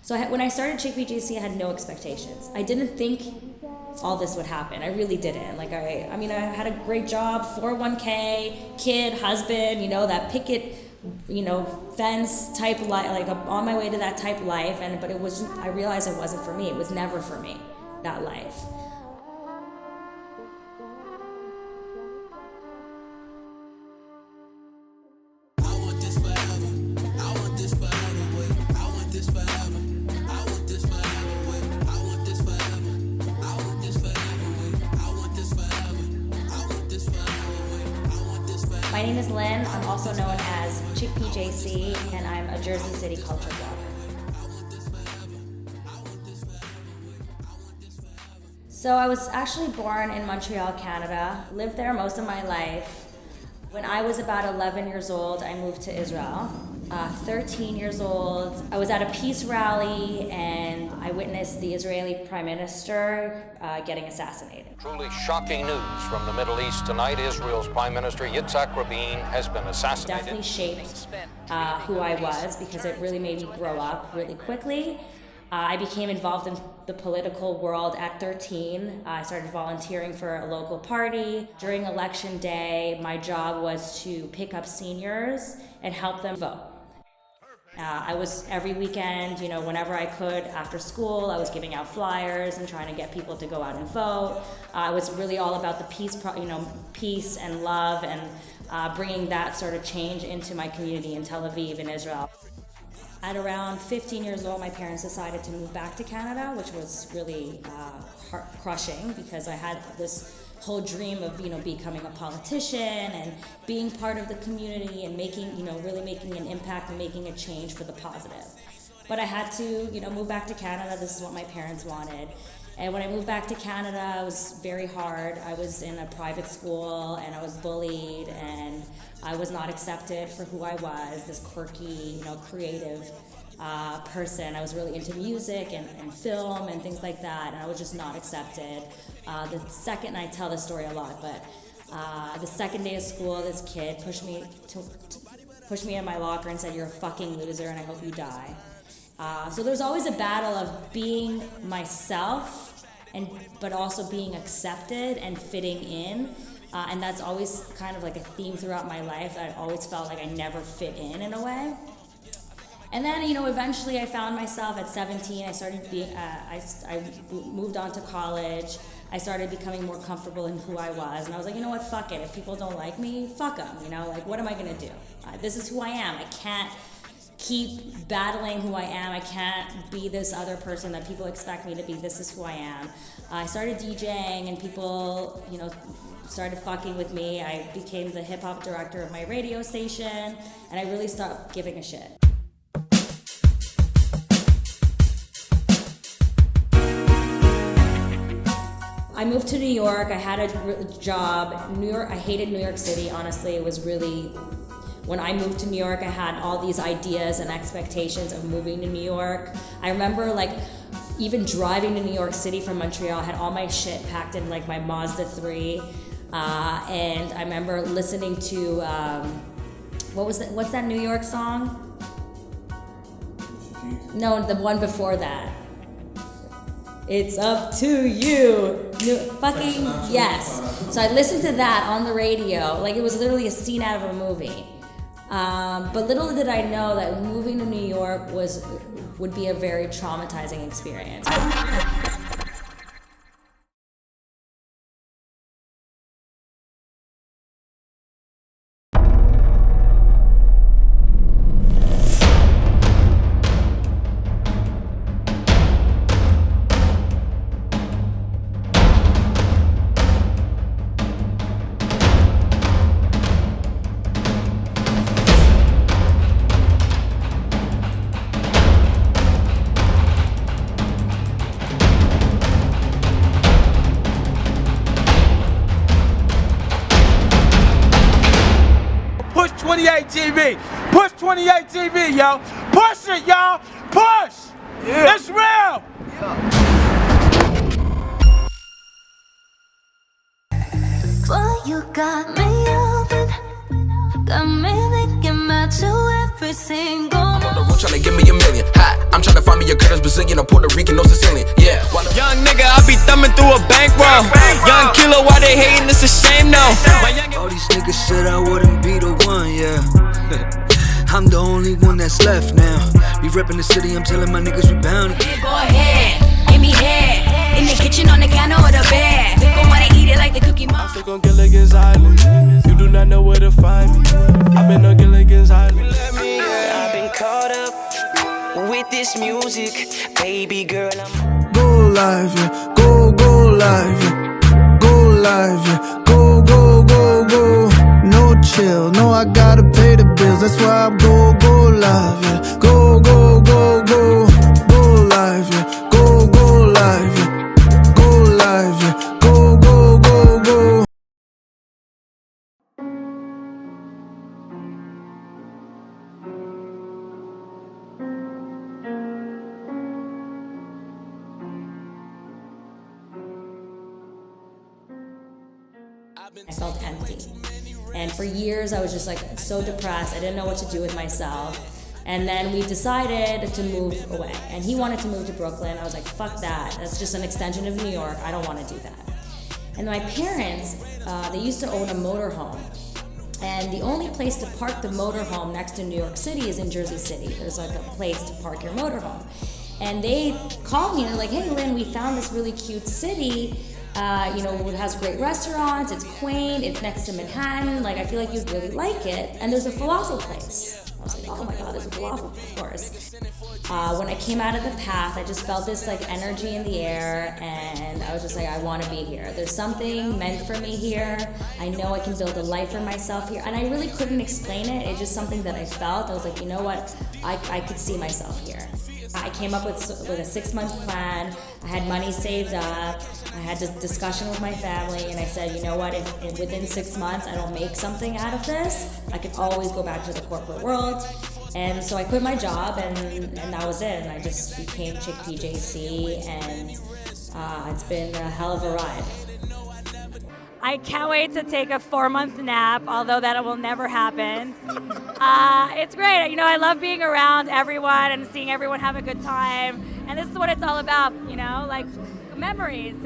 So when I started Chicpea, I had no expectations. I didn't think all this would happen. I really didn't. Like I had a great job, 401k, kid, husband, that picket, fence type life, like on my way to that type life. But I realized it wasn't for me. It was never for me, that life. My name is Lynn. I'm also known as Chicpea, and I'm a Jersey City culture blogger. So I was actually born in Montreal, Canada, lived there most of my life. When I was about 11 years old, I moved to Israel. 13 years old, I was at a peace rally and I witnessed the Israeli Prime Minister getting assassinated. Truly shocking news from the Middle East tonight. Israel's Prime Minister Yitzhak Rabin has been assassinated. Definitely shaped who I was because it really made me grow up really quickly. I became involved in the political world at 13. I started volunteering for a local party. During election day, my job was to pick up seniors and help them vote. I was every weekend, whenever I could after school, I was giving out flyers and trying to get people to go out and vote. I was really all about the peace and love and bringing that sort of change into my community in Tel Aviv in Israel. At around 15 years old, my parents decided to move back to Canada, which was really heart-crushing because I had this whole dream of becoming a politician and being part of the community and really making an impact and making a change for the positive. But I had to move back to Canada. This is what my parents wanted. And when I moved back to Canada, it was very hard. I was in a private school and I was bullied and I was not accepted for who I was, this quirky, creative person. I was really into music and film and things like that, and I was just not accepted. I tell this story a lot, but the second day of school, this kid pushed me in my locker and said, "You're a fucking loser and I hope you die." So there's always a battle of being myself, but also being accepted and fitting in. And that's always kind of like a theme throughout my life. I always felt like I never fit in a way. And then, eventually I found myself at 17. I moved on to college. I started becoming more comfortable in who I was. And I was like, what, fuck it. If people don't like me, fuck them. What am I going to do? This is who I am. I can't keep battling who I am. I can't be this other person that people expect me to be. This is who I am. I started DJing and people, started fucking with me. I became the hip-hop director of my radio station, and I really stopped giving a shit. I moved to New York. I had a job. New York. I hated New York City, honestly. It was really, when I moved to New York, I had all these ideas and expectations of moving to New York. I remember even driving to New York City from Montreal, I had all my shit packed in my Mazda 3. And I remember listening to, what's that New York song? No, the one before that. It's up to you. Fucking, yes. So I listened to that on the radio, it was literally a scene out of a movie. But little did I know that moving to New York would be a very traumatizing experience. Push 28 TV. Push 28 TV, yo. Push it, y'all. Push. Yeah. It's real. Yeah. Boy, you got me open. Got me thinking about you every single moment. Trying to give me a million. Hot. I'm trying to find me a girl that's Brazilian or Puerto Rican or Sicilian. Yeah. Young nigga, I be thumbing through a bankroll. Young killer, why they hating? It's a shame, no. All these niggas said I wouldn't be the one, yeah. I'm the only one that's left now. We reppin' the city, I'm telling my niggas we bound. Go ahead, give me head. In the kitchen, on the counter, or the bed. Gon' wanna eat it like the Cookie Monster. I'm stuck on Gilligan's Island. You do not know where to find me. I've been on Gilligan's Island. I've been caught up with this music, baby girl. I'm Go live, yeah. Go live, yeah. Go live, yeah. Go, go. No chill, no, I gotta pay the bills. That's why I go live, yeah. Go. Go live, yeah. Go live, yeah. Go live, yeah. Go. I felt empty. And for years I was just like so depressed. I didn't know what to do with myself. And then we decided to move away. And he wanted to move to Brooklyn. I was like, fuck that. That's just an extension of New York. I don't want to do that. And my parents, they used to own a motorhome. And the only place to park the motorhome next to New York City is in Jersey City. There's like a place to park your motorhome. And they called me and they're like, hey Lynn, we found this really cute city. It has great restaurants, it's quaint, it's next to Manhattan, like I feel like you'd really like it. And there's a falafel place. I was like, oh my God, there's a falafel, of course. When I came out of the path, I just felt this like energy in the air and I was just like, I want to be here. There's something meant for me here. I know I can build a life for myself here. And I really couldn't explain it. It's just something that I felt. I was like, you know what? I could see myself here. I came up with a 6-month plan. I had money saved up. I had this discussion with my family, and I said, you know what? If within 6 months I don't make something out of this, I can always go back to the corporate world. And so I quit my job, and that was it. And I just became Chicpea JC, and it's been a hell of a ride. I can't wait to take a 4-month nap, although that will never happen. It's great. I love being around everyone and seeing everyone have a good time. And this is what it's all about, like memories.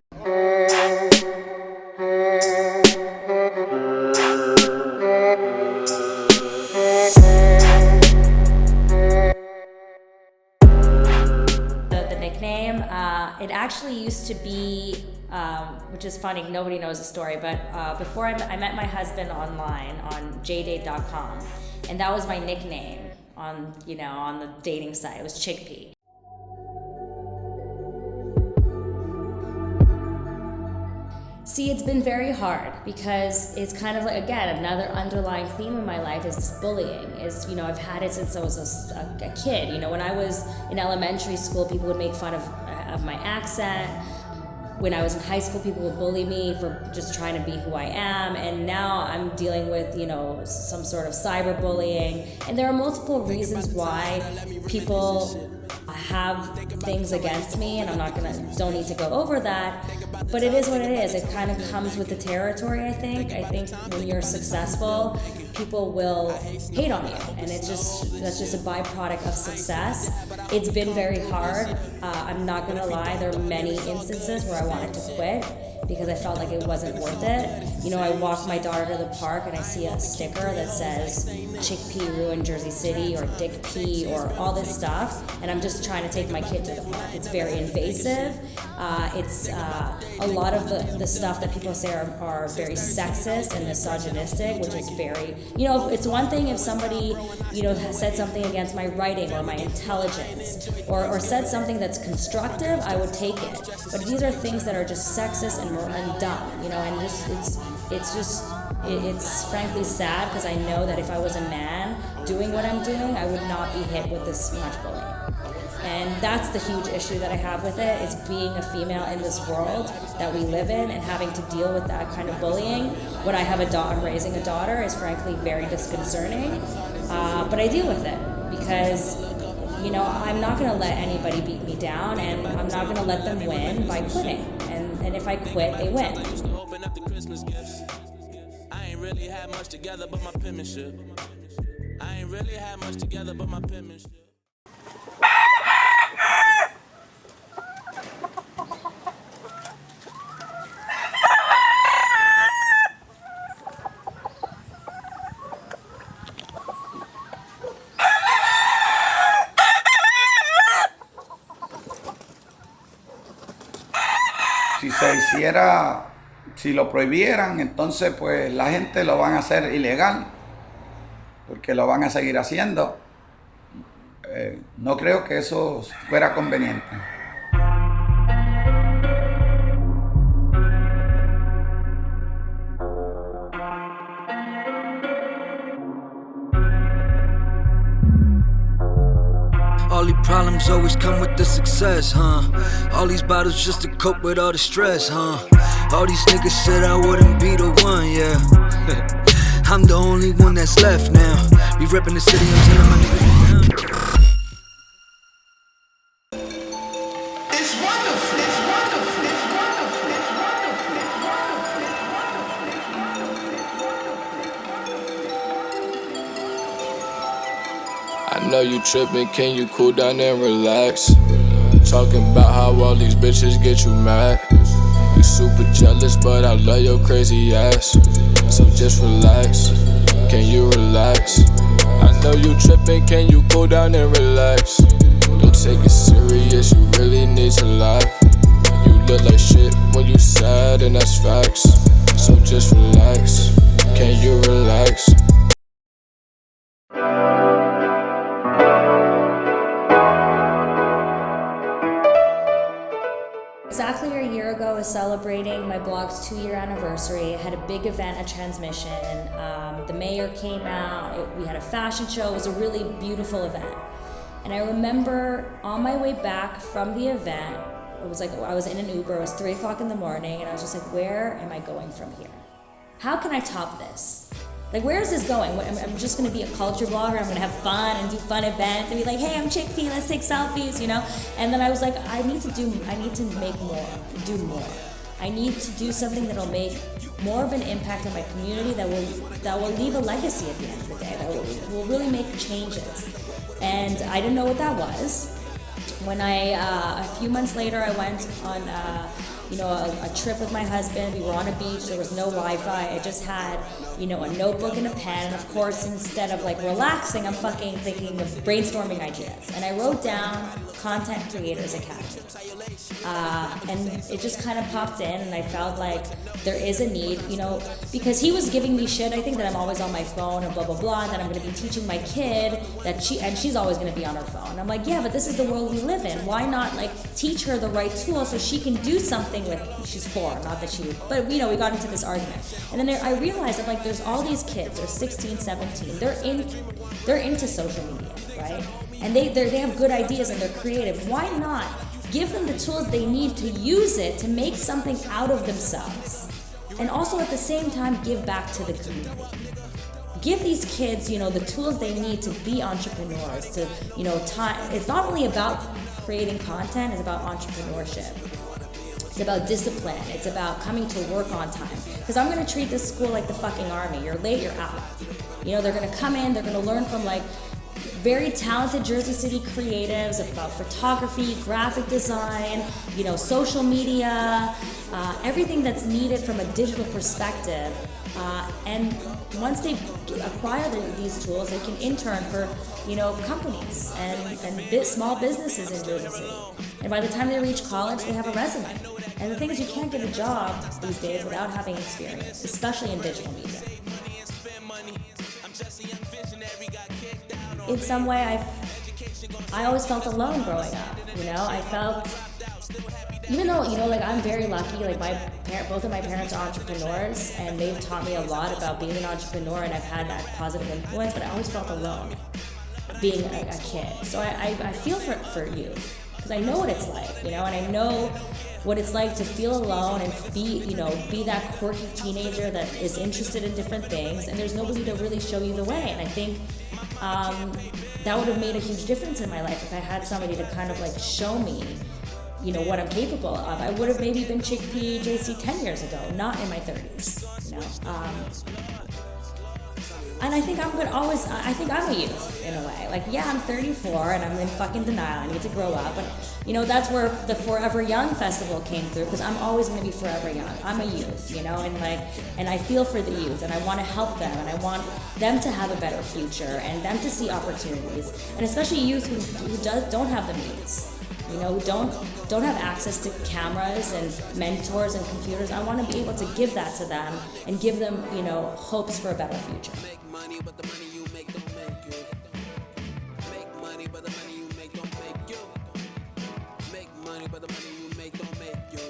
The nickname, it actually used to be, which is funny, nobody knows the story, but before I met my husband online on jdate.com, and that was my nickname on the dating site. It was Chicpea. See, it's been very hard because it's kind of like, again, another underlying theme in my life is this bullying. I've had it since I was a kid. When I was in elementary school, people would make fun of my accent. When I was in high school, people would bully me for just trying to be who I am. And now I'm dealing with, some sort of cyberbullying. And there are multiple reasons why people have things against me, and don't need to go over that. But it is what it is. It kind of comes with the territory, I think. I think when you're successful, people will hate on you. And that's just a byproduct of success. It's been very hard. I'm not gonna lie, there are many instances where I wanted to quit because I felt like it wasn't worth it. I walk my daughter to the park and I see a sticker that says Chicpea ruined Jersey City or Dick P or all this stuff, and I'm just trying to take my kid to the park. It's very invasive. It's a lot of the stuff that people say are very sexist and misogynistic, which is very, it's one thing if somebody, has said something against my writing or my intelligence or said something that's constructive, I would take it. But these are things that are just sexist and dumb, and it's frankly sad because I know that if I was a man doing what I'm doing, I would not be hit with this much bullying. And that's the huge issue that I have with it, is being a female in this world that we live in and having to deal with that kind of bullying. When I have I'm raising a daughter is frankly very disconcerting, but I deal with it because I'm not going to let anybody beat me down, and I'm not going to let them win by quitting. And if I quit, they win. Open up the Christmas gifts. I ain't really had much together but my penmanship. si lo prohibieran, entonces pues la gente lo van a hacer ilegal, porque lo van a seguir haciendo. No creo que eso fuera conveniente. All these problems always come with the success, huh? All these bottles just to cope with all the stress, huh? All these niggas said I wouldn't be the one, yeah. I'm the only one that's left now. Be reppin' the city, I'm telling my niggas we down. It's wonderful, it's wonderful, it's wonderful, it's I know you trippin', can you cool down and relax? Talking about how all these bitches get you mad. You super jealous, but I love your crazy ass. So just relax, can you relax? I know you trippin', can you cool down and relax? Don't take it serious, you really need to laugh. You look like shit when you sad, and that's facts. So just relax, can you relax? Exactly a year ago, I was celebrating my blog's 2-year anniversary. I had a big event at Transmission. The mayor came out, we had a fashion show. It was a really beautiful event. And I remember on my way back from the event, it was like I was in an Uber, it was 3 o'clock in the morning, and I was just like, where am I going from here? How can I top this? Like, where is this going? I'm just gonna be a culture blogger, I'm gonna have fun and do fun events and be like, hey, I'm Chicpea, let's take selfies, you know? And then I was like, I need to make more, do more. I need to do something that'll make more of an impact on my community, that will leave a legacy at the end of the day, that will really make changes. And I didn't know what that was. When a few months later, I went on a trip with my husband. We were on a beach, there was no Wi-Fi. I just had, a notebook and a pen. And of course, instead of like relaxing, I'm fucking thinking of brainstorming ideas. And I wrote down Content Creators Academy. And it just kind of popped in, and I felt like there is a need, because he was giving me shit, I think, that I'm always on my phone and blah, blah, blah, and that I'm going to be teaching my kid that she's always going to be on her phone. I'm like, yeah, but this is the world we live in. Why not teach her the right tools so she can do something with, she's 4, not that she would, but we got into this argument. And then I realized that there's all these kids, they're 16, 17, they're into social media, right? And they have good ideas and they're creative. Why not give them the tools they need to use it to make something out of themselves? And also at the same time, give back to the community. Give these kids, the tools they need to be entrepreneurs, to, it's not only about creating content, it's about entrepreneurship. It's about discipline. It's about coming to work on time. Because I'm going to treat this school like the fucking army. You're late, you're out. They're going to come in, they're going to learn from very talented Jersey City creatives about photography, graphic design, social media, everything that's needed from a digital perspective. And once they acquire these tools, they can intern for, companies and small businesses in Jersey City. And by the time they reach college, they have a resume. And the thing is, you can't get a job these days without having experience, especially in digital media. In some way, I always felt alone growing up. I felt, even though I'm very lucky. Both of my parents are entrepreneurs, and they've taught me a lot about being an entrepreneur, and I've had that positive influence. But I always felt alone being a kid. So I feel for youth, because I know what it's like, and I know what it's like to feel alone and be that quirky teenager that is interested in different things, and there's nobody to really show you the way. And I think that would have made a huge difference in my life if I had somebody to kind of show me, what I'm capable of. I would have maybe been Chicpea JC 10 years ago, not in my 30s, And I think I think I'm a youth in a way. I'm 34 and I'm in fucking denial. I need to grow up. And, that's where the Forever Young Festival came through, because I'm always going to be forever young. I'm a youth, and I feel for the youth, and I want to help them, and I want them to have a better future and them to see opportunities. And especially youth who don't have the means. who don't have access to cameras and mentors and computers. I want to be able to give that to them and give them, hopes for a better future. Make money, but the money you make don't make you. Make money, but the money you make don't make you. Make money, but the money you make don't make you.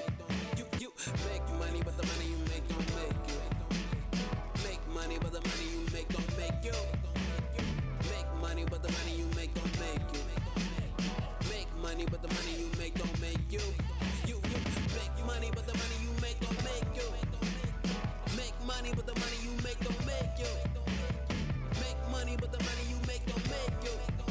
You make money, but the money you make don't make you. Make money, but the money you make don't make you. Make money, but the money you make don't make you. Make money, but the money you make don't make you. You make money, but the money you make don't make you. Make money, but the money you make don't make you. Make money, but the money you make don't make you.